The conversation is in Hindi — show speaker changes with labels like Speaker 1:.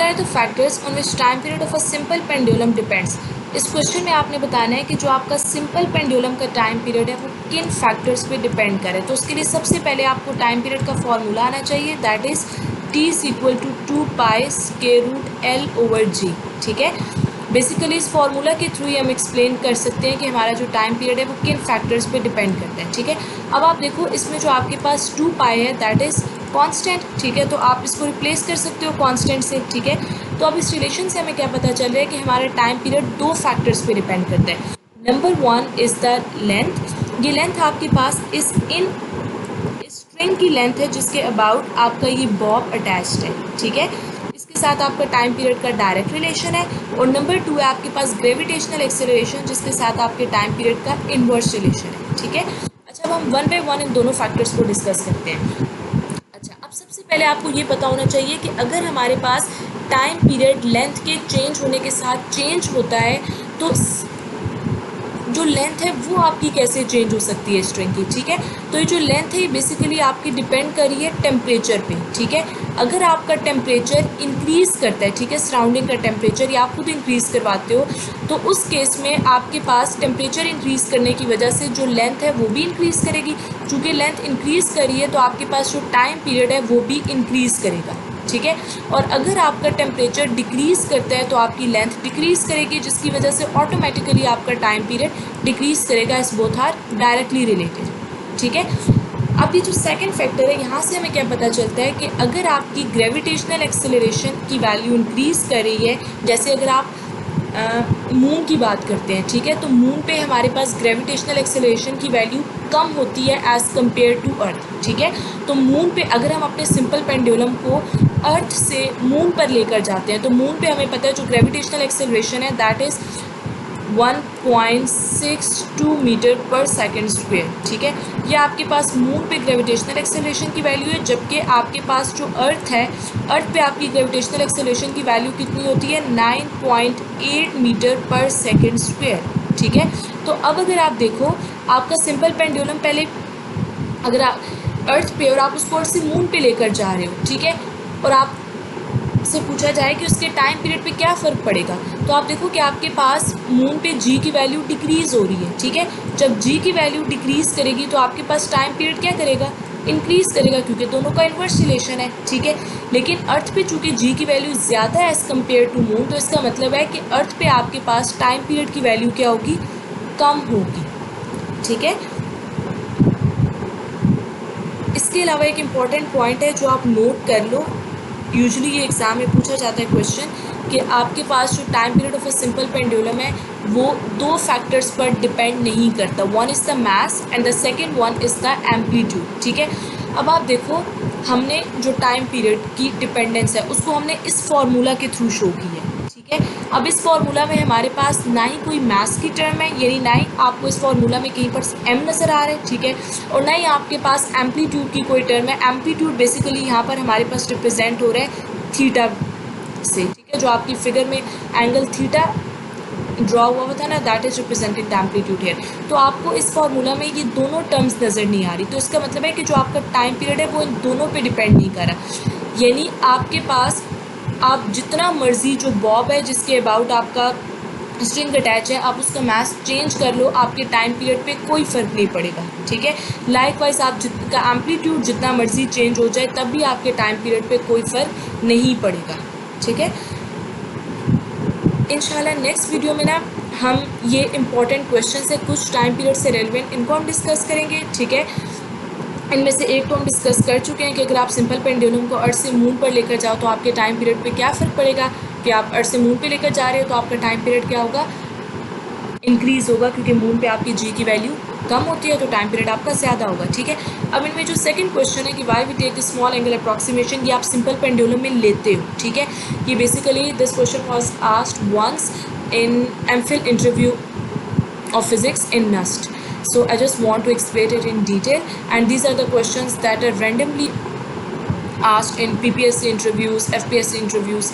Speaker 1: Are the factors on which time period of a simple pendulum depends. इस क्वेश्चन में आपने बताना है कि जो आपका सिंपल पेंडुलम का टाइम पीरियड है वो किन फैक्टर्स पे डिपेंड करे। तो उसके लिए सबसे पहले आपको टाइम पीरियड का फॉर्मूला आना चाहिए, that is T is equal to 2π√L/G। ठीक है, बेसिकली इस फॉर्मूला के थ्रू ही हम एक्सप्लेन कर सकते हैं कि हमारा जो टाइम पीरियड है वो किन फैक्टर्स पे डिपेंड करता है। ठीक है, अब आप देखो इसमें जो आपके पास 2π है दैट इज़ कांस्टेंट। ठीक है, तो आप इसको रिप्लेस कर सकते हो कांस्टेंट से। ठीक है, तो अब इस रिलेशन से हमें क्या पता चल रहा है कि हमारा टाइम पीरियड दो फैक्टर्स पे डिपेंड करता है। Number 1 is the length. ये लेंथ आपके पास इस स्ट्रिंग की लेंथ है जिसके अबाउट आपका ये बॉब अटैच्ड है। ठीक है, इसके साथ आपका टाइम पीरियड का डायरेक्ट रिलेशन है। और नंबर 2 है आपके पास ग्रेविटेशनल एक्सेलरेशन जिसके साथ आपके टाइम पीरियड का इन्वर्स रिलेशन है। ठीक है, अच्छा अब हम वन बाय वन इन दोनों फैक्टर्स को डिस्कस करते हैं। अच्छा, अब सबसे पहले आपको ये पता होना चाहिए कि अगर हमारे पास टाइम पीरियड लेंथ के चेंज होने के साथ चेंज होता है तो जो लेंथ है वो आपकी कैसे चेंज हो सकती है स्ट्रिंग की। ठीक है, तो ये जो लेंथ है ये बेसिकली आपकी डिपेंड कर रही है टेम्परेचर पे। ठीक है, अगर आपका टेम्परेचर इंक्रीज़ करता है, ठीक है, सराउंडिंग का टेम्परेचर या आप खुद इंक्रीज़ करवाते हो, तो उस केस में आपके पास टेम्परेचर इंक्रीज़ करने की वजह से जो लेंथ है वो भी इंक्रीज़ करेगी। चूँकि लेंथ इंक्रीज़ करी है तो आपके पास जो टाइम पीरियड है वो भी इंक्रीज़ करेगा। ठीक है, और अगर आपका टेम्परेचर डिक्रीज़ करता है तो आपकी लेंथ डिक्रीज़ करेगी जिसकी वजह से ऑटोमेटिकली आपका टाइम पीरियड डिक्रीज़ करेगा। इस बोथ आर डायरेक्टली रिलेटेड। ठीक है, अब ये जो सेकंड फैक्टर है यहाँ से हमें क्या पता चलता है कि अगर आपकी ग्रेविटेशनल एक्सेलरेशन की वैल्यू इंक्रीज़ कर रही है, जैसे अगर आप मून की बात करते हैं, ठीक है, तो मून पे हमारे पास ग्रेविटेशनल एक्सेलरेशन की वैल्यू कम होती है एज़ कम्पेयर टू अर्थ। ठीक है, तो मून पे अगर हम अपने सिंपल पेंडुलम को अर्थ से मून पर लेकर जाते हैं तो मून पे हमें पता है जो ग्रेविटेशनल एक्सेलरेशन है दैट इज़ 1.62 मीटर पर सेकेंड स्क्वेयर। ठीक है, ये आपके पास मून पे ग्रेविटेशनल एक्सेलरेशन की वैल्यू है, जबकि आपके पास जो अर्थ है, अर्थ पे आपकी ग्रेविटेशनल एक्सेलरेशन की वैल्यू कितनी होती है, 9.8 मीटर पर सेकेंड स्क्वेयर। ठीक है, तो अब अगर आप देखो आपका सिंपल पेंडुलम पहले अगर आप अर्थ पे और आप उसको अर्थ से मून पे लेकर जा रहे हो, ठीक है, और आप से पूछा जाए कि उसके टाइम पीरियड पे क्या फ़र्क पड़ेगा, तो आप देखो कि आपके पास मून पे जी की वैल्यू डिक्रीज़ हो रही है। ठीक है, जब जी की वैल्यू डिक्रीज़ करेगी तो आपके पास टाइम पीरियड क्या करेगा, इंक्रीज़ करेगा, क्योंकि दोनों का इन्वर्स रिलेशन है। ठीक है, लेकिन अर्थ पे चूँकि जी की वैल्यू ज़्यादा है एज़ कम्पेयर टू मून, तो इसका मतलब है कि अर्थ पे आपके पास टाइम पीरियड की वैल्यू क्या होगी, कम होगी। ठीक है, इसके अलावा एक इम्पॉर्टेंट पॉइंट है जो आप नोट कर लो, यूजुअली ये एग्ज़ाम में पूछा जाता है क्वेश्चन कि आपके पास जो time period of a simple pendulum है वो दो फैक्टर्स पर डिपेंड नहीं करता, one is the mass and the second one is the amplitude. ठीक है, अब आप देखो हमने जो टाइम पीरियड की डिपेंडेंस है उसको हमने इस फॉर्मूला के थ्रू शो की है। ठीक है, अब इस फॉर्मूला में हमारे पास ना ही कोई मास की टर्म है, यानी ना ही आपको इस फॉर्मूला में कहीं पर m नज़र आ रहा है। ठीक है, और ना ही आपके पास एम्पलीट्यूड की कोई टर्म है। एम्पलीट्यूड बेसिकली यहाँ पर हमारे पास रिप्रेजेंट हो रहा है थीटा से। ठीक है, जो आपकी फिगर में एंगल थीटा ड्रॉ हुआ था ना, that is represented amplitude here. तो आपको इस फॉर्मूला में ये दोनों टर्म्स नज़र नहीं आ रही, तो इसका मतलब है कि जो आपका टाइम पीरियड है वो इन दोनों पे डिपेंड नहीं कर रहा, यानी आपके पास आप जितना मर्जी जो बॉब है जिसके अबाउट आपका स्ट्रिंग अटैच है आप उसका मास चेंज कर लो, आपके टाइम पीरियड पे कोई फ़र्क नहीं पड़ेगा। ठीक है, लाइकवाइज आप जितना एम्पलीट्यूड जितना मर्जी चेंज हो जाए तब भी आपके टाइम पीरियड पे कोई फ़र्क नहीं पड़ेगा। ठीक है, इंशाल्लाह नेक्स्ट वीडियो में ना हम ये इम्पॉर्टेंट क्वेश्चन है कुछ टाइम पीरियड से रेलिवेंट, इनको हम डिस्कस करेंगे। ठीक है, इनमें से एक तो हम डिस्कस कर चुके हैं कि अगर आप सिंपल पेंडुलम को अर्थ से मून पर लेकर जाओ तो आपके टाइम पीरियड पे क्या फ़र्क पड़ेगा, कि आप अर्थ से मून पे लेकर जा रहे हो तो आपका टाइम पीरियड क्या होगा, इंक्रीज़ होगा, क्योंकि मून पे आपकी जी की वैल्यू कम होती है तो टाइम पीरियड आपका ज़्यादा होगा। ठीक है, अब इनमें जो सेकंड क्वेश्चन है कि why we take the small angle approximation, ये आप सिंपल पेंडुलम में लेते हो। ठीक है, ये basically this question was asked once in MPhil interview of physics in NUST. So I just want to explain it in detail, and these are the questions that are randomly asked in PPSC interviews, FPSC interviews.